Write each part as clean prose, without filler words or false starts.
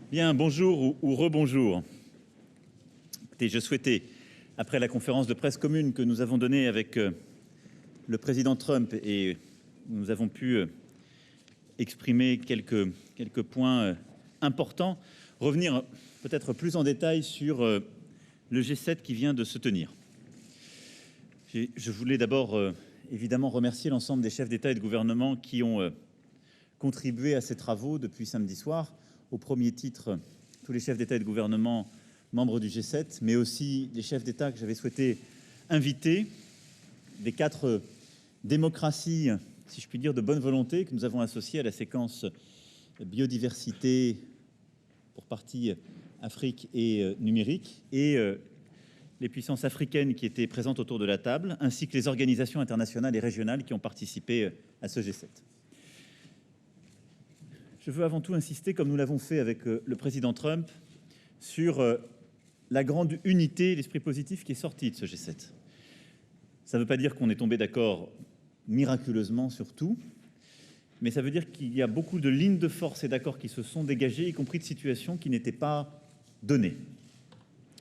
Bien, bonjour ou rebonjour. Écoutez, je souhaitais, après la conférence de presse commune que nous avons donnée avec le président Trump et nous avons pu exprimer quelques points importants, revenir peut-être plus en détail sur le G7 qui vient de se tenir. Je voulais d'abord évidemment remercier l'ensemble des chefs d'État et de gouvernement qui ont contribué à ces travaux depuis samedi soir. Au premier titre, tous les chefs d'État et de gouvernement membres du G7, mais aussi les chefs d'État que j'avais souhaité inviter, des 4 démocraties, si je puis dire, de bonne volonté que nous avons associées à la séquence biodiversité, pour partie Afrique et numérique, et les puissances africaines qui étaient présentes autour de la table, ainsi que les organisations internationales et régionales qui ont participé à ce G7. Je veux avant tout insister, comme nous l'avons fait avec le président Trump, sur la grande unité, l'esprit positif qui est sorti de ce G7. Ça ne veut pas dire qu'on est tombé d'accord miraculeusement sur tout, mais ça veut dire qu'il y a beaucoup de lignes de force et d'accords qui se sont dégagées, y compris de situations qui n'étaient pas données.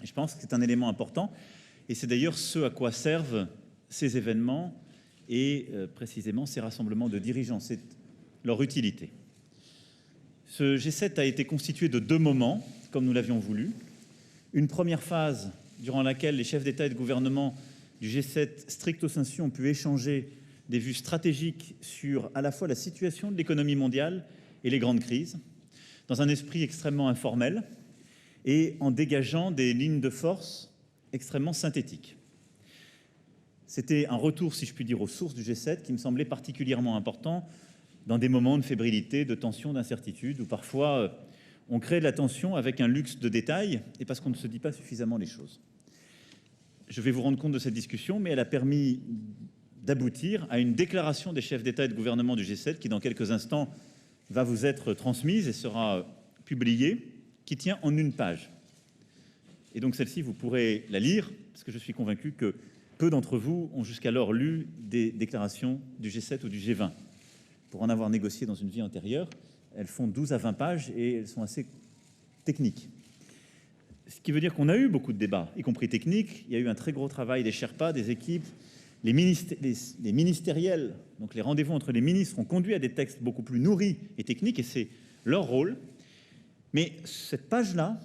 Et je pense que c'est un élément important, et c'est d'ailleurs ce à quoi servent ces événements et précisément ces rassemblements de dirigeants, c'est leur utilité. Ce G7 a été constitué de 2 moments, comme nous l'avions voulu. Une première phase durant laquelle les chefs d'État et de gouvernement du G7 stricto sensu ont pu échanger des vues stratégiques sur à la fois la situation de l'économie mondiale et les grandes crises, dans un esprit extrêmement informel et en dégageant des lignes de force extrêmement synthétiques. C'était un retour, si je puis dire, aux sources du G7 qui me semblait particulièrement important dans des moments de fébrilité, de tension, d'incertitude, où parfois on crée de la tension avec un luxe de détails et parce qu'on ne se dit pas suffisamment les choses. Je vais vous rendre compte de cette discussion, mais elle a permis d'aboutir à une déclaration des chefs d'État et de gouvernement du G7 qui, dans quelques instants, va vous être transmise et sera publiée, qui tient en 1 page. Et donc celle-ci, vous pourrez la lire, parce que je suis convaincu que peu d'entre vous ont jusqu'alors lu des déclarations du G7 ou du G20. Pour en avoir négocié dans une vie antérieure, elles font 12 à 20 pages et elles sont assez techniques. Ce qui veut dire qu'on a eu beaucoup de débats, y compris techniques. Il y a eu un très gros travail des Sherpas, des équipes, les ministériels, donc les rendez-vous entre les ministres ont conduit à des textes beaucoup plus nourris et techniques, et c'est leur rôle. Mais cette page-là,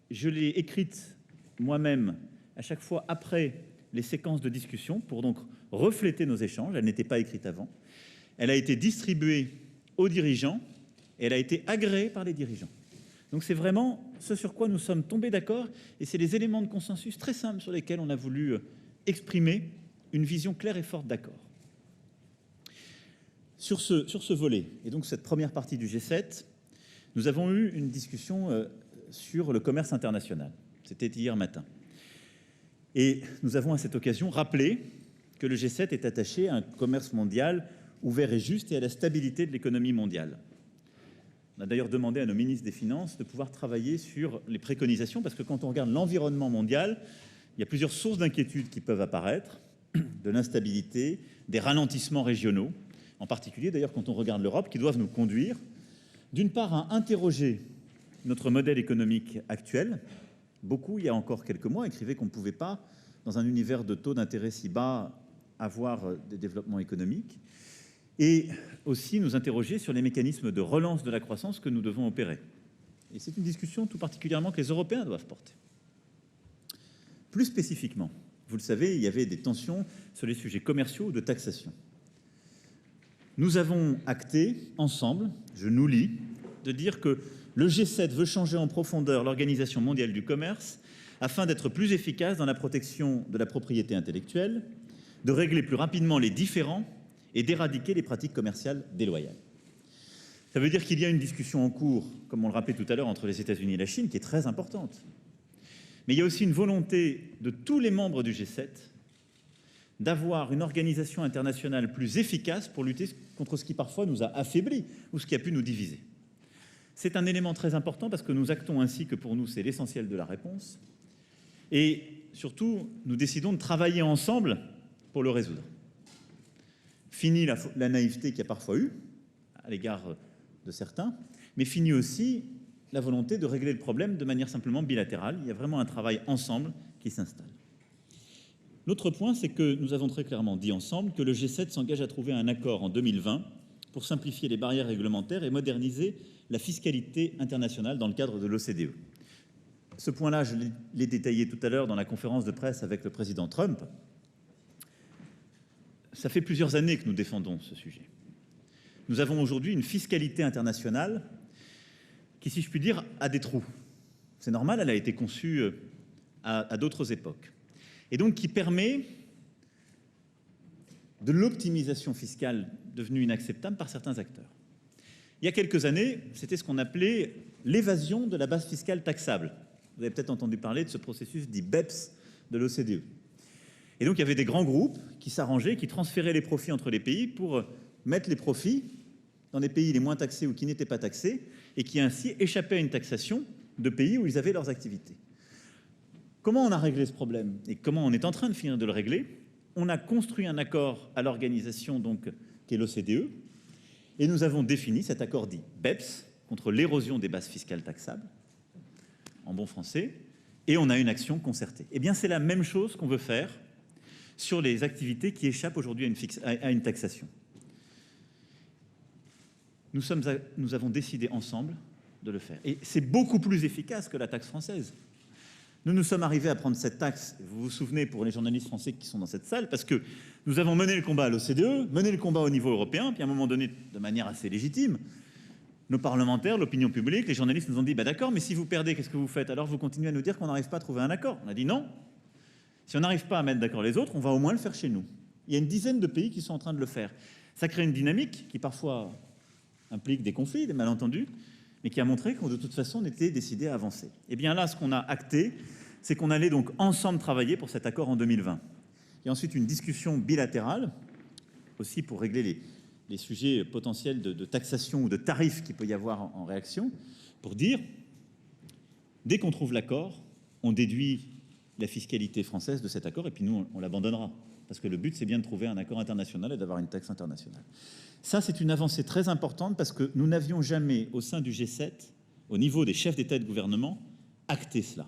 je l'ai écrite moi-même à chaque fois après les séquences de discussion pour donc refléter nos échanges. Elle n'était pas écrite avant. Elle a été distribuée aux dirigeants et elle a été agréée par les dirigeants. Donc c'est vraiment ce sur quoi nous sommes tombés d'accord et c'est les éléments de consensus très simples sur lesquels on a voulu exprimer une vision claire et forte d'accord. Sur ce volet, et donc cette première partie du G7, nous avons eu une discussion sur le commerce international. C'était hier matin. Et nous avons à cette occasion rappelé que le G7 est attaché à un commerce mondial ouvert et juste et à la stabilité de l'économie mondiale. On a d'ailleurs demandé à nos ministres des Finances de pouvoir travailler sur les préconisations, parce que quand on regarde l'environnement mondial, il y a plusieurs sources d'inquiétude qui peuvent apparaître, de l'instabilité, des ralentissements régionaux, en particulier d'ailleurs quand on regarde l'Europe, qui doivent nous conduire, d'une part, à interroger notre modèle économique actuel. Beaucoup, il y a encore quelques mois, écrivaient qu'on ne pouvait pas, dans un univers de taux d'intérêt si bas, avoir des développements économiques. Et aussi nous interroger sur les mécanismes de relance de la croissance que nous devons opérer. Et c'est une discussion tout particulièrement que les Européens doivent porter. Plus spécifiquement, vous le savez, il y avait des tensions sur les sujets commerciaux ou de taxation. Nous avons acté ensemble, je nous lis, de dire que le G7 veut changer en profondeur l'Organisation mondiale du commerce afin d'être plus efficace dans la protection de la propriété intellectuelle, de régler plus rapidement les différends et d'éradiquer les pratiques commerciales déloyales. Ça veut dire qu'il y a une discussion en cours, comme on le rappelait tout à l'heure, entre les États-Unis et la Chine, qui est très importante. Mais il y a aussi une volonté de tous les membres du G7 d'avoir une organisation internationale plus efficace pour lutter contre ce qui parfois nous a affaiblis ou ce qui a pu nous diviser. C'est un élément très important parce que nous actons ainsi que pour nous c'est l'essentiel de la réponse. Et surtout, nous décidons de travailler ensemble pour le résoudre. Fini la naïveté qu'il y a parfois eu à l'égard de certains, mais fini aussi la volonté de régler le problème de manière simplement bilatérale. Il y a vraiment un travail ensemble qui s'installe. L'autre point, c'est que nous avons très clairement dit ensemble que le G7 s'engage à trouver un accord en 2020 pour simplifier les barrières réglementaires et moderniser la fiscalité internationale dans le cadre de l'OCDE. Ce point-là, je l'ai détaillé tout à l'heure dans la conférence de presse avec le président Trump. Ça fait plusieurs années que nous défendons ce sujet. Nous avons aujourd'hui une fiscalité internationale qui, si je puis dire, a des trous. C'est normal, elle a été conçue à d'autres époques. Et donc qui permet de l'optimisation fiscale devenue inacceptable par certains acteurs. Il y a quelques années, c'était ce qu'on appelait l'évasion de la base fiscale taxable. Vous avez peut-être entendu parler de ce processus dit BEPS de l'OCDE. Et donc il y avait des grands groupes qui s'arrangeaient, qui transféraient les profits entre les pays pour mettre les profits dans des pays les moins taxés ou qui n'étaient pas taxés et qui ainsi échappaient à une taxation de pays où ils avaient leurs activités. Comment on a réglé ce problème et comment on est en train de finir de le régler? On a construit un accord à l'organisation donc qui est l'OCDE et nous avons défini cet accord dit BEPS contre l'érosion des bases fiscales taxables en bon français et on a une action concertée. Eh bien c'est la même chose qu'on veut faire sur les activités qui échappent aujourd'hui à une taxation. Nous avons décidé ensemble de le faire et c'est beaucoup plus efficace que la taxe française. Nous sommes arrivés à prendre cette taxe, vous vous souvenez pour les journalistes français qui sont dans cette salle, parce que nous avons mené le combat à l'OCDE, mené le combat au niveau européen, puis à un moment donné, de manière assez légitime, nos parlementaires, l'opinion publique, les journalistes nous ont dit « bah d'accord, mais si vous perdez, qu'est-ce que vous faites? Alors vous continuez à nous dire qu'on n'arrive pas à trouver un accord ». On a dit non, si on n'arrive pas à mettre d'accord les autres, on va au moins le faire chez nous. Il y a une dizaine de pays qui sont en train de le faire. Ça crée une dynamique qui parfois implique des conflits, des malentendus, mais qui a montré qu'on de toute façon on était décidé à avancer. Et bien là, ce qu'on a acté, c'est qu'on allait donc ensemble travailler pour cet accord en 2020. Et ensuite une discussion bilatérale, aussi pour régler les sujets potentiels de taxation ou de tarifs qu'il peut y avoir en réaction, pour dire, dès qu'on trouve l'accord, on déduit la fiscalité française de cet accord et puis nous, on l'abandonnera. Parce que le but, c'est bien de trouver un accord international et d'avoir une taxe internationale. Ça, c'est une avancée très importante parce que nous n'avions jamais, au sein du G7, au niveau des chefs d'État et de gouvernement, acté cela.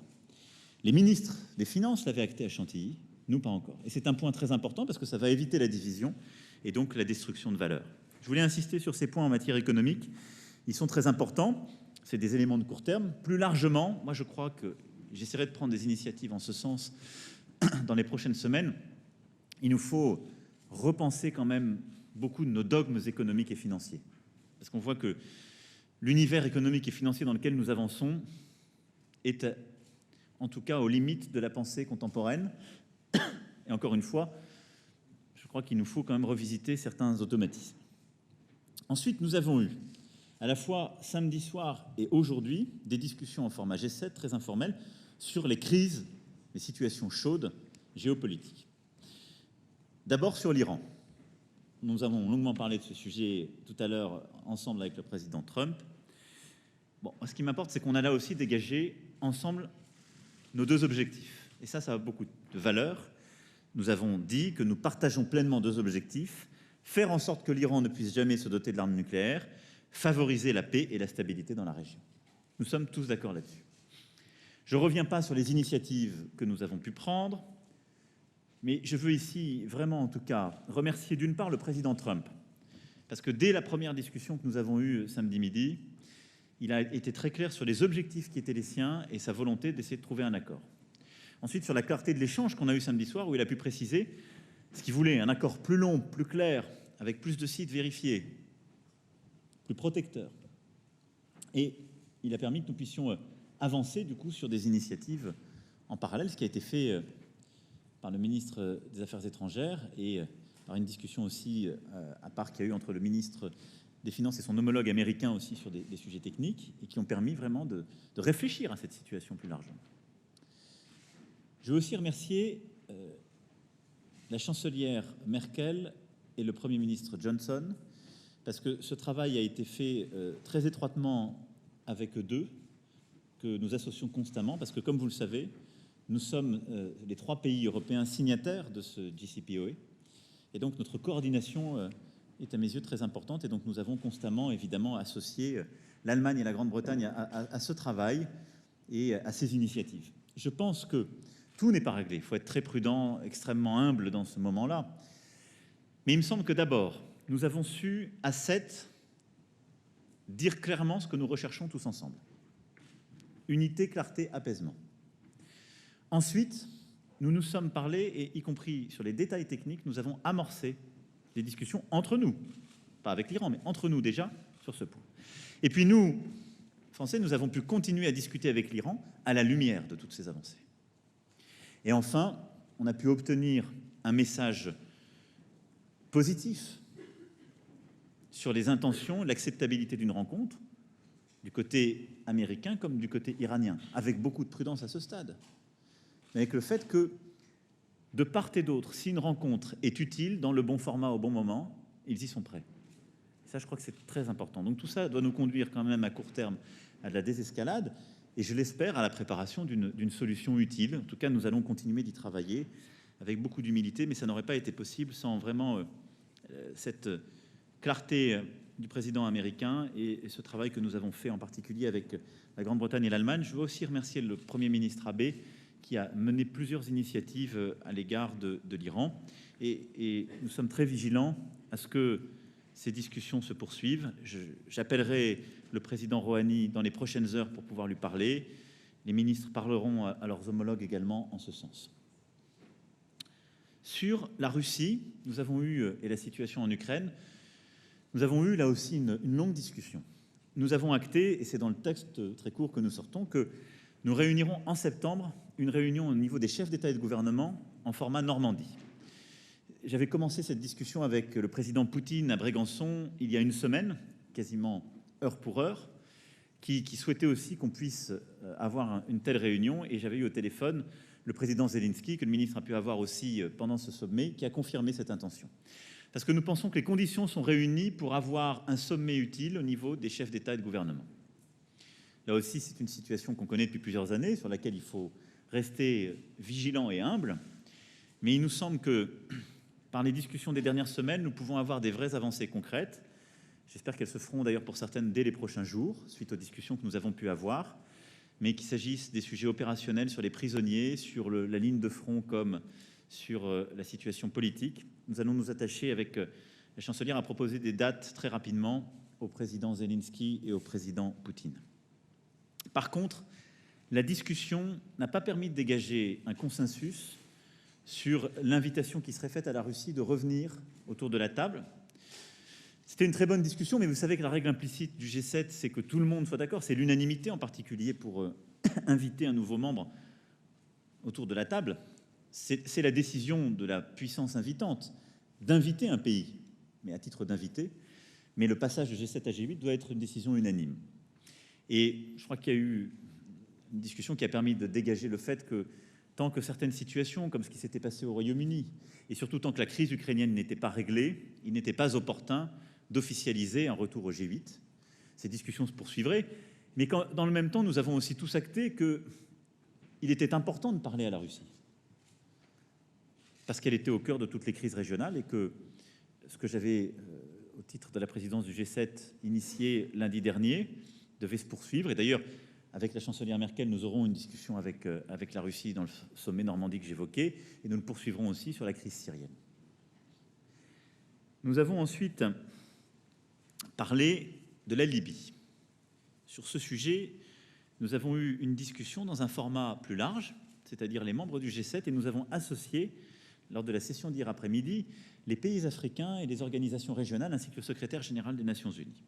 Les ministres des Finances l'avaient acté à Chantilly, nous pas encore. Et c'est un point très important parce que ça va éviter la division et donc la destruction de valeur. Je voulais insister sur ces points en matière économique. Ils sont très importants. C'est des éléments de court terme. Plus largement, moi je crois que j'essaierai de prendre des initiatives en ce sens dans les prochaines semaines. Il nous faut repenser quand même beaucoup de nos dogmes économiques et financiers. Parce qu'on voit que l'univers économique et financier dans lequel nous avançons est en tout cas aux limites de la pensée contemporaine. Et encore une fois, je crois qu'il nous faut quand même revisiter certains automatismes. Ensuite, nous avons eu, à la fois samedi soir et aujourd'hui, des discussions en format G7 très informelles sur les crises, les situations chaudes géopolitiques. D'abord sur l'Iran. Nous avons longuement parlé de ce sujet tout à l'heure ensemble avec le président Trump. Bon, ce qui m'importe, c'est qu'on a là aussi dégagé ensemble nos deux objectifs. Et ça a beaucoup de valeur. Nous avons dit que nous partageons pleinement deux objectifs: faire en sorte que l'Iran ne puisse jamais se doter de l'arme nucléaire, favoriser la paix et la stabilité dans la région. Nous sommes tous d'accord là-dessus. Je ne reviens pas sur les initiatives que nous avons pu prendre, mais je veux ici vraiment en tout cas remercier d'une part le président Trump, parce que dès la première discussion que nous avons eue samedi midi, il a été très clair sur les objectifs qui étaient les siens et sa volonté d'essayer de trouver un accord. Ensuite, sur la clarté de l'échange qu'on a eu samedi soir, où il a pu préciser ce qu'il voulait, un accord plus long, plus clair, avec plus de sites vérifiés, plus protecteur. Et il a permis que nous puissions avancer du coup sur des initiatives en parallèle, ce qui a été fait par le ministre des Affaires étrangères et par une discussion aussi à part qu'il y a eu entre le ministre des Finances et son homologue américain aussi sur des sujets techniques et qui ont permis vraiment de réfléchir à cette situation plus largement. Je veux aussi remercier la chancelière Merkel et le Premier ministre Johnson, parce que ce travail a été fait très étroitement avec eux deux, que nous associons constamment, parce que comme vous le savez, nous sommes les 3 pays européens signataires de ce JCPOA, et donc notre coordination est à mes yeux très importante, et donc nous avons constamment évidemment associé l'Allemagne et la Grande-Bretagne à ce travail et à ces initiatives. Je pense que tout n'est pas réglé. Il faut être très prudent, extrêmement humble dans ce moment-là. Mais il me semble que d'abord, nous avons su à 7 dire clairement ce que nous recherchons tous ensemble. Unité, clarté, apaisement. Ensuite, nous nous sommes parlé, et y compris sur les détails techniques, nous avons amorcé des discussions entre nous, pas avec l'Iran, mais entre nous déjà, sur ce point. Et puis nous, Français, nous avons pu continuer à discuter avec l'Iran à la lumière de toutes ces avancées. Et enfin, on a pu obtenir un message positif sur les intentions, l'acceptabilité d'une rencontre, du côté américain comme du côté iranien, avec beaucoup de prudence à ce stade. Mais avec le fait que, de part et d'autre, si une rencontre est utile, dans le bon format, au bon moment, ils y sont prêts. Ça, je crois que c'est très important. Donc tout ça doit nous conduire quand même à court terme à de la désescalade, et je l'espère à la préparation d'une solution utile. En tout cas, nous allons continuer d'y travailler avec beaucoup d'humilité, mais ça n'aurait pas été possible sans vraiment cette clarté du président américain et ce travail que nous avons fait en particulier avec la Grande-Bretagne et l'Allemagne. Je veux aussi remercier le Premier ministre Abe qui a mené plusieurs initiatives à l'égard de l'Iran. Et nous sommes très vigilants à ce que ces discussions se poursuivent. J'appellerai le président Rouhani dans les prochaines heures pour pouvoir lui parler. Les ministres parleront à leurs homologues également en ce sens. Sur la Russie, nous avons eu, et la situation en Ukraine, nous avons eu là aussi une longue discussion. Nous avons acté, et c'est dans le texte très court que nous sortons, que nous réunirons en septembre une réunion au niveau des chefs d'État et de gouvernement en format Normandie. J'avais commencé cette discussion avec le président Poutine à Brégançon il y a une semaine, quasiment heure pour heure, qui souhaitait aussi qu'on puisse avoir une telle réunion. Et j'avais eu au téléphone le président Zelensky, que le ministre a pu avoir aussi pendant ce sommet, qui a confirmé cette intention. Parce que nous pensons que les conditions sont réunies pour avoir un sommet utile au niveau des chefs d'État et de gouvernement. Là aussi, c'est une situation qu'on connaît depuis plusieurs années, sur laquelle il faut rester vigilant et humble. Mais il nous semble que, par les discussions des dernières semaines, nous pouvons avoir des vraies avancées concrètes. J'espère qu'elles se feront d'ailleurs pour certaines dès les prochains jours, suite aux discussions que nous avons pu avoir, mais qu'il s'agisse des sujets opérationnels sur les prisonniers, sur la ligne de front comme sur la situation politique. Nous allons nous attacher avec la chancelière à proposer des dates très rapidement au président Zelensky et au président Poutine. Par contre, la discussion n'a pas permis de dégager un consensus sur l'invitation qui serait faite à la Russie de revenir autour de la table. C'était une très bonne discussion, mais vous savez que la règle implicite du G7, c'est que tout le monde soit d'accord. C'est l'unanimité en particulier pour inviter un nouveau membre autour de la table. C'est la décision de la puissance invitante d'inviter un pays, mais à titre d'invité. Mais le passage de G7 à G8 doit être une décision unanime. Et je crois qu'il y a eu une discussion qui a permis de dégager le fait que tant que certaines situations, comme ce qui s'était passé au Royaume-Uni, et surtout tant que la crise ukrainienne n'était pas réglée, il n'était pas opportun d'officialiser un retour au G8. Ces discussions se poursuivraient, mais dans le même temps, nous avons aussi tous acté qu'il était important de parler à la Russie, parce qu'elle était au cœur de toutes les crises régionales, et que ce que j'avais, au titre de la présidence du G7, initié lundi dernier, devait se poursuivre. Et d'ailleurs, avec la chancelière Merkel, nous aurons une discussion avec la Russie dans le sommet Normandie que j'évoquais, et nous le poursuivrons aussi sur la crise syrienne. Nous avons ensuite parlé de la Libye. Sur ce sujet, nous avons eu une discussion dans un format plus large, c'est-à-dire les membres du G7, et nous avons associé, lors de la session d'hier après-midi, les pays africains et les organisations régionales, ainsi que le secrétaire général des Nations Unies.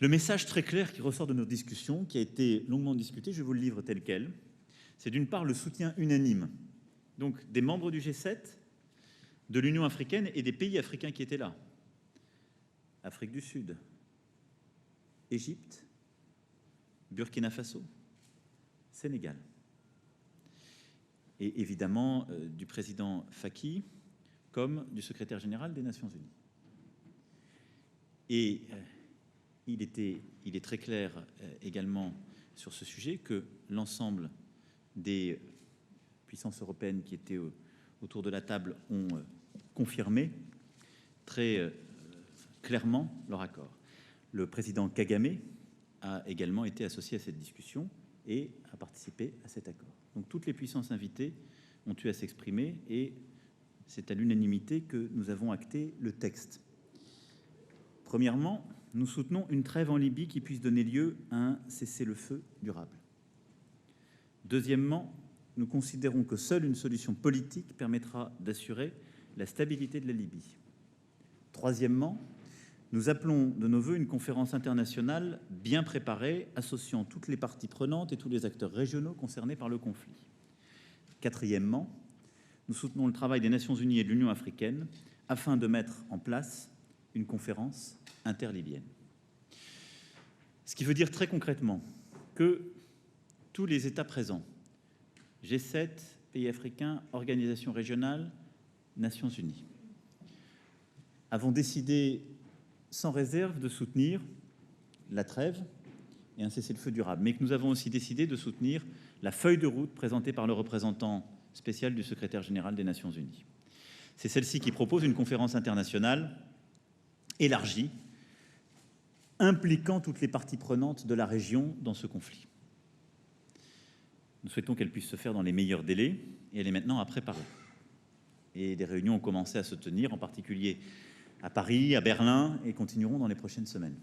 Le message très clair qui ressort de nos discussions, qui a été longuement discuté, je vous le livre tel quel, c'est d'une part le soutien unanime, donc des membres du G7, de l'Union africaine et des pays africains qui étaient là. Afrique du Sud, Égypte, Burkina Faso, Sénégal. Et évidemment du président Faki comme du secrétaire général des Nations Unies. Et il est très clair également sur ce sujet que l'ensemble des puissances européennes qui étaient autour de la table ont confirmé très clairement leur accord. Le président Kagame a également été associé à cette discussion et a participé à cet accord. Donc toutes les puissances invitées ont eu à s'exprimer et c'est à l'unanimité que nous avons acté le texte. Premièrement, nous soutenons une trêve en Libye qui puisse donner lieu à un cessez-le-feu durable. Deuxièmement, nous considérons que seule une solution politique permettra d'assurer la stabilité de la Libye. Troisièmement, nous appelons de nos voeux une conférence internationale bien préparée, associant toutes les parties prenantes et tous les acteurs régionaux concernés par le conflit. Quatrièmement, nous soutenons le travail des Nations Unies et de l'Union africaine afin de mettre en place une conférence interlibyenne. Ce qui veut dire très concrètement que tous les États présents, G7, pays africains, organisations régionales, Nations Unies, avons décidé sans réserve de soutenir la trêve et un cessez-le-feu durable, mais que nous avons aussi décidé de soutenir la feuille de route présentée par le représentant spécial du secrétaire général des Nations Unies. C'est celle-ci qui propose une conférence internationale élargie, impliquant toutes les parties prenantes de la région dans ce conflit. Nous souhaitons qu'elle puisse se faire dans les meilleurs délais, et elle est maintenant à préparer. Et des réunions ont commencé à se tenir, en particulier à Paris, à Berlin, et continueront dans les prochaines semaines.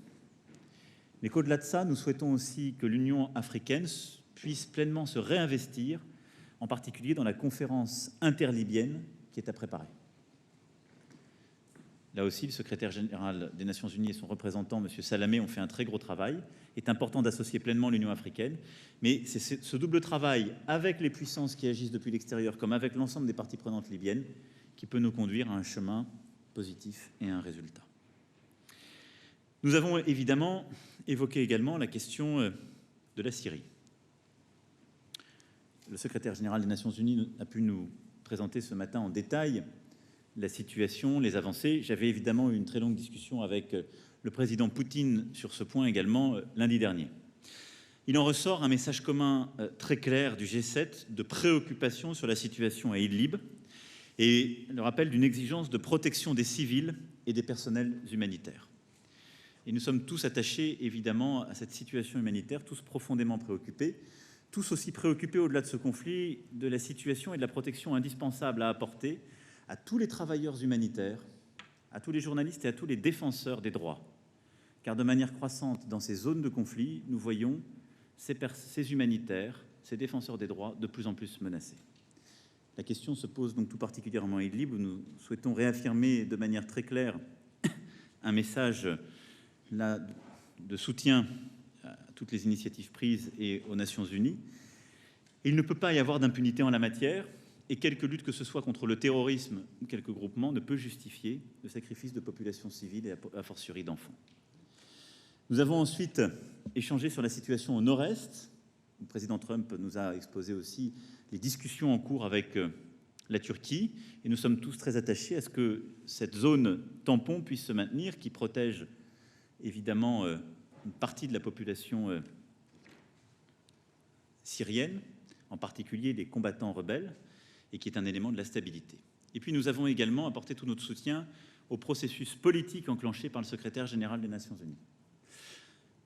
Mais qu'au-delà de ça, nous souhaitons aussi que l'Union africaine puisse pleinement se réinvestir, en particulier dans la conférence interlibyenne qui est à préparer. Là aussi, le secrétaire général des Nations Unies et son représentant, M. Salamé, ont fait un très gros travail. Il est important d'associer pleinement l'Union africaine, mais c'est ce double travail avec les puissances qui agissent depuis l'extérieur, comme avec l'ensemble des parties prenantes libyennes, qui peut nous conduire à un chemin positif et à un résultat. Nous avons évidemment évoqué également la question de la Syrie. Le secrétaire général des Nations Unies a pu nous présenter ce matin en détail la situation, les avancées. J'avais évidemment eu une très longue discussion avec le président Poutine sur ce point également lundi dernier. Il en ressort un message commun très clair du G7 de préoccupation sur la situation à Idlib et le rappel d'une exigence de protection des civils et des personnels humanitaires. Et nous sommes tous attachés évidemment à cette situation humanitaire, tous profondément préoccupés, tous aussi préoccupés au-delà de ce conflit de la situation et de la protection indispensable à apporter à tous les travailleurs humanitaires, à tous les journalistes et à tous les défenseurs des droits. Car de manière croissante, dans ces zones de conflit, nous voyons ces humanitaires, ces défenseurs des droits de plus en plus menacés. La question se pose donc tout particulièrement à Idlib, où nous souhaitons réaffirmer de manière très claire un message là, de soutien à toutes les initiatives prises et aux Nations Unies. Il ne peut pas y avoir d'impunité en la matière, et quelque lutte que ce soit contre le terrorisme ou quelques groupements ne peut justifier le sacrifice de populations civiles et a fortiori d'enfants. Nous avons ensuite échangé sur la situation au nord-est. Le président Trump nous a exposé aussi les discussions en cours avec la Turquie, et nous sommes tous très attachés à ce que cette zone tampon puisse se maintenir, qui protège évidemment une partie de la population syrienne, en particulier les combattants rebelles, et qui est un élément de la stabilité. Et puis nous avons également apporté tout notre soutien au processus politique enclenché par le secrétaire général des Nations Unies.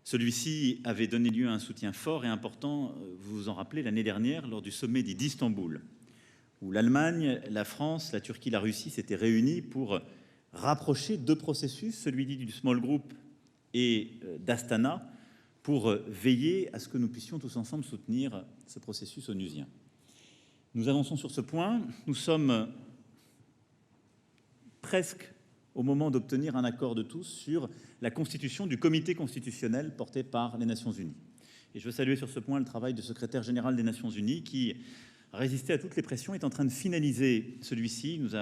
Celui-ci avait donné lieu à un soutien fort et important, vous vous en rappelez, l'année dernière, lors du sommet d'Istanbul, où l'Allemagne, la France, la Turquie, la Russie s'étaient réunis pour rapprocher deux processus, celui dit du small group et d'Astana, pour veiller à ce que nous puissions tous ensemble soutenir ce processus onusien. Nous avançons sur ce point. Nous sommes presque au moment d'obtenir un accord de tous sur la constitution du comité constitutionnel porté par les Nations Unies. Et je veux saluer sur ce point le travail du secrétaire général des Nations Unies qui a résisté à toutes les pressions, est en train de finaliser celui-ci. Il y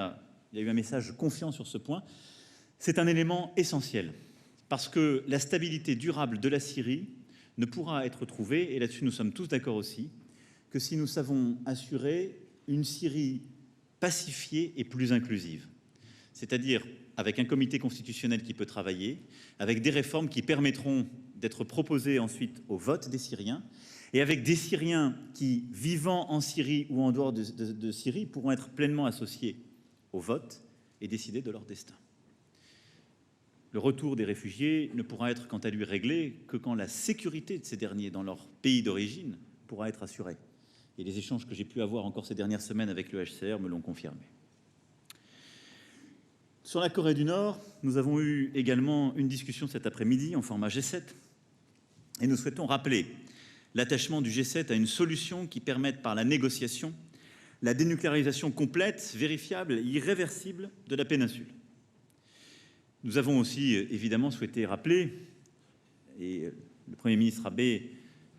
a eu un message confiant sur ce point. C'est un élément essentiel parce que la stabilité durable de la Syrie ne pourra être trouvée, et là-dessus nous sommes tous d'accord aussi, que si nous savons assurer une Syrie pacifiée et plus inclusive, c'est-à-dire avec un comité constitutionnel qui peut travailler, avec des réformes qui permettront d'être proposées ensuite au vote des Syriens, et avec des Syriens qui, vivant en Syrie ou en dehors de Syrie, pourront être pleinement associés au vote et décider de leur destin. Le retour des réfugiés ne pourra être quant à lui réglé que quand la sécurité de ces derniers dans leur pays d'origine pourra être assurée. Et les échanges que j'ai pu avoir encore ces dernières semaines avec le HCR me l'ont confirmé. Sur la Corée du Nord, nous avons eu également une discussion cet après-midi en format G7 et nous souhaitons rappeler l'attachement du G7 à une solution qui permette par la négociation la dénucléarisation complète, vérifiable et irréversible de la péninsule. Nous avons aussi évidemment souhaité rappeler, et le Premier ministre Abe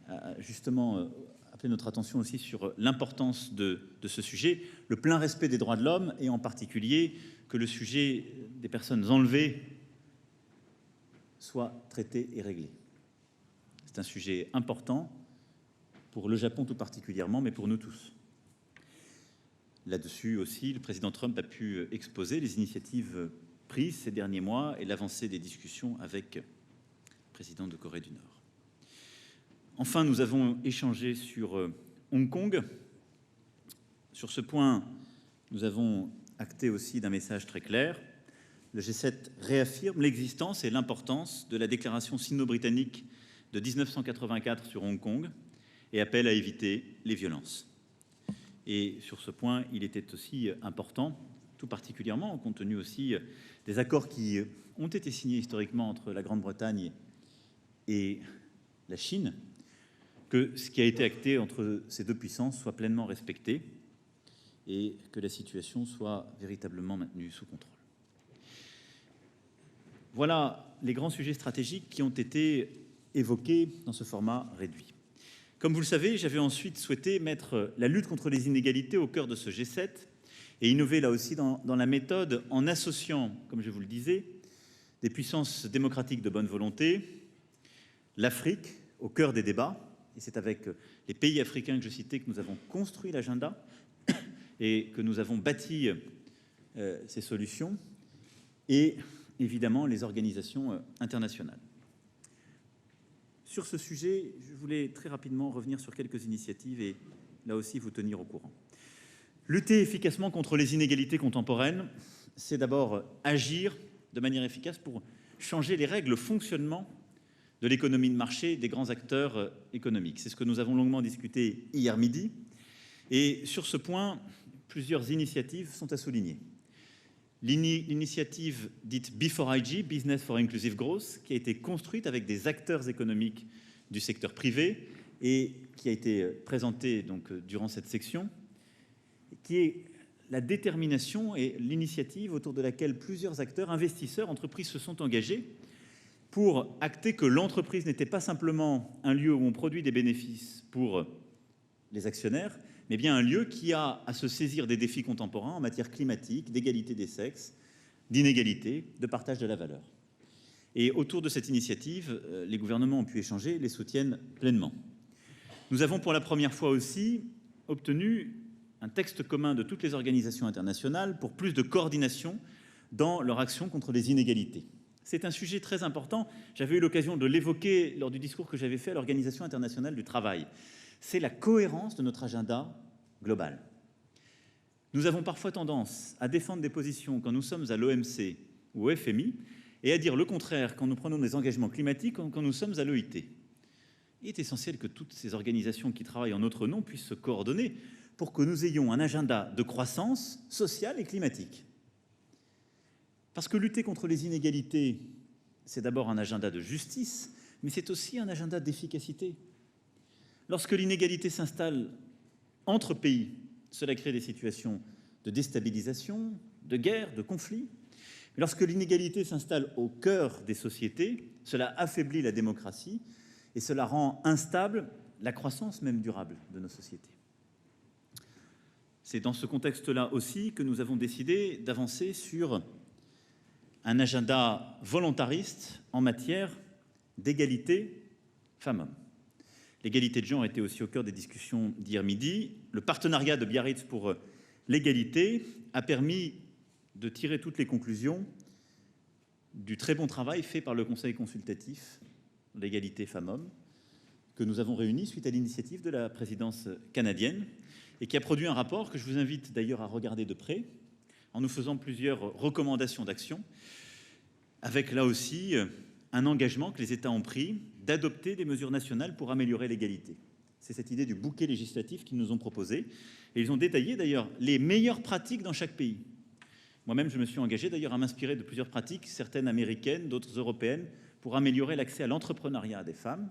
a justement appelé notre attention aussi sur l'importance de ce sujet, le plein respect des droits de l'homme et en particulier que le sujet des personnes enlevées soit traité et réglé. C'est un sujet important pour le Japon tout particulièrement, mais pour nous tous. Là-dessus aussi, le président Trump a pu exposer les initiatives prises ces derniers mois et l'avancée des discussions avec le président de Corée du Nord. Enfin, nous avons échangé sur Hong Kong. Sur ce point, nous avons acté aussi d'un message très clair. Le G7 réaffirme l'existence et l'importance de la déclaration sino-britannique de 1984 sur Hong Kong et appelle à éviter les violences. Et sur ce point, il était aussi important, tout particulièrement compte tenu aussi des accords qui ont été signés historiquement entre la Grande-Bretagne et la Chine, que ce qui a été acté entre ces deux puissances soit pleinement respecté et que la situation soit véritablement maintenue sous contrôle. Voilà les grands sujets stratégiques qui ont été évoqués dans ce format réduit. Comme vous le savez, j'avais ensuite souhaité mettre la lutte contre les inégalités au cœur de ce G7 et innover là aussi dans la méthode en associant, comme je vous le disais, des puissances démocratiques de bonne volonté, l'Afrique au cœur des débats, et c'est avec les pays africains que je citais que nous avons construit l'agenda et que nous avons bâti ces solutions, et évidemment les organisations internationales. Sur ce sujet, je voulais très rapidement revenir sur quelques initiatives et là aussi vous tenir au courant. Lutter efficacement contre les inégalités contemporaines, c'est d'abord agir de manière efficace pour changer les règles, le fonctionnement de l'économie de marché des grands acteurs économiques. C'est ce que nous avons longuement discuté hier midi. Et sur ce point, plusieurs initiatives sont à souligner. L'initiative dite B4IG, Business for Inclusive Growth, qui a été construite avec des acteurs économiques du secteur privé et qui a été présentée donc durant cette section, qui est la détermination et l'initiative autour de laquelle plusieurs acteurs, investisseurs, entreprises se sont engagés pour acter que l'entreprise n'était pas simplement un lieu où on produit des bénéfices pour les actionnaires, mais bien un lieu qui a à se saisir des défis contemporains en matière climatique, d'égalité des sexes, d'inégalité, de partage de la valeur. Et autour de cette initiative, les gouvernements ont pu échanger, les soutiennent pleinement. Nous avons pour la première fois aussi obtenu un texte commun de toutes les organisations internationales pour plus de coordination dans leur action contre les inégalités. C'est un sujet très important. J'avais eu l'occasion de l'évoquer lors du discours que j'avais fait à l'Organisation internationale du travail. C'est la cohérence de notre agenda global. Nous avons parfois tendance à défendre des positions quand nous sommes à l'OMC ou au FMI et à dire le contraire quand nous prenons des engagements climatiques ou quand nous sommes à l'OIT. Il est essentiel que toutes ces organisations qui travaillent en notre nom puissent se coordonner pour que nous ayons un agenda de croissance sociale et climatique. Parce que lutter contre les inégalités, c'est d'abord un agenda de justice, mais c'est aussi un agenda d'efficacité. Lorsque l'inégalité s'installe entre pays, cela crée des situations de déstabilisation, de guerre, de conflit. Mais lorsque l'inégalité s'installe au cœur des sociétés, cela affaiblit la démocratie et cela rend instable la croissance même durable de nos sociétés. C'est dans ce contexte-là aussi que nous avons décidé d'avancer sur un agenda volontariste en matière d'égalité femmes-hommes. L'égalité de genre était aussi au cœur des discussions d'hier midi. Le partenariat de Biarritz pour l'égalité a permis de tirer toutes les conclusions du très bon travail fait par le Conseil consultatif de l'égalité femmes-hommes que nous avons réuni suite à l'initiative de la présidence canadienne et qui a produit un rapport que je vous invite d'ailleurs à regarder de près en nous faisant plusieurs recommandations d'action avec là aussi un engagement que les États ont pris d'adopter des mesures nationales pour améliorer l'égalité. C'est cette idée du bouquet législatif qu'ils nous ont proposé. Et ils ont détaillé d'ailleurs les meilleures pratiques dans chaque pays. Moi-même, je me suis engagé d'ailleurs à m'inspirer de plusieurs pratiques, certaines américaines, d'autres européennes, pour améliorer l'accès à l'entrepreneuriat des femmes.